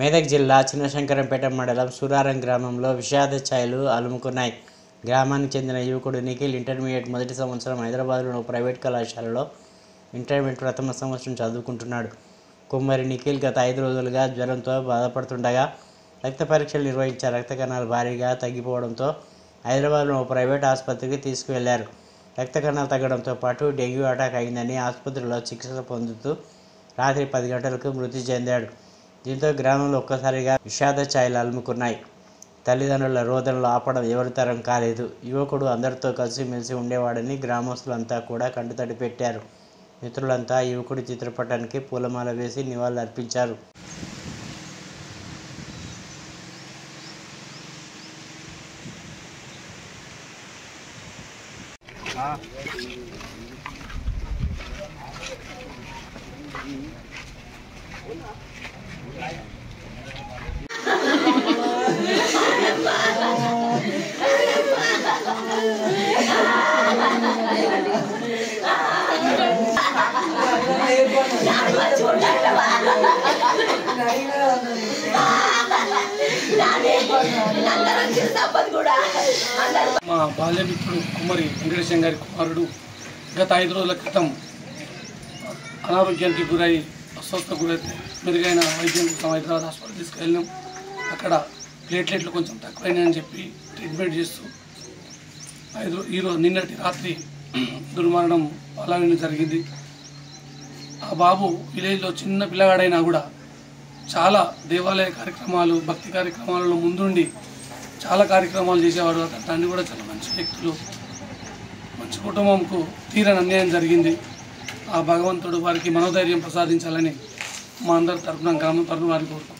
మెదక్ జిల్లా చిన్నశంకరంపేట మండలం సూరారం గ్రామంలో విషాద ఛాయలు అలుముకున్నాయి. గ్రామానికి చెందిన యువకుడు నిఖిల్ ఇంటర్మీడియట్ మొదటి సంవత్సరం హైదరాబాద్లోని ప్రైవేట్ కళాశాలలో ఇంటర్మీడియట్ ప్రథమ సంవత్సరం చదువుకుంటున్నాడు. కుమ్మరి నిఖిల్ గత 5 రోజులుగా జ్వరంతో బాధపడుతుండగా రక్త పరీక్షలు నిర్వహించారు. రక్త కణాలు భారీగా తగ్గిపోవడంతో హైదరాబాద్లోని ప్రైవేట్ ఆసుపత్రికి తీసుకువెళ్లారు. రక్త కణాలు తగ్గడంతో పాటు డెంగ్యూ అటాక్ అయిందని ఆసుపత్రిలో చికిత్స పొందుతూ రాత్రి 10 గంటలకు మృతి చెందాడు. దీంతో గ్రామంలో ఒక్కసారిగా విషాద ఛాయలు అలుముకున్నాయి. తల్లిదండ్రుల రోదనలు ఆపడం ఎవరి తరం కాలేదు. యువకుడు అందరితో కలిసిమెలిసి ఉండేవాడని గ్రామస్తులంతా కూడా కంటతడి పెట్టారు. మిత్రులంతా యువకుడి చిత్రపటానికి పూలమాల వేసి నివాళులు అర్పించారు. మా బాల్యమిత్రుడు కుమ్మరి వెంకటేశం గారి కుమారుడు గత 5 రోజుల క్రితం అనారోగ్యానికి గురై అస్వస్థకు గురైతే మెరుగైన వైద్యం కోసం హైదరాబాద్ హాస్పిటల్ తీసుకెళ్ళినాం. అక్కడ ప్లేట్లెట్లు కొంచెం తక్కువైనాయని చెప్పి ట్రీట్మెంట్ చేస్తూ నిన్నటి రాత్రి దుర్మరణం పాలన జరిగింది. ఆ బాబు విలేజ్లో చిన్న పిల్లగాడైనా కూడా చాలా దేవాలయ కార్యక్రమాలు, భక్తి కార్యక్రమాలలో ముందుండి చాలా కార్యక్రమాలు చేసేవాడు. అతని తండ్రి కూడా చాలా మంచి వ్యక్తులు, మంచి కుటుంబంకు తీరని అన్యాయం జరిగింది. ఆ భగవంతుడు వారికి మనోధైర్యం ప్రసాదించాలని మా అందరి తరఫున గ్రామం తరఫున వారికి కోరుకుంటున్నాను.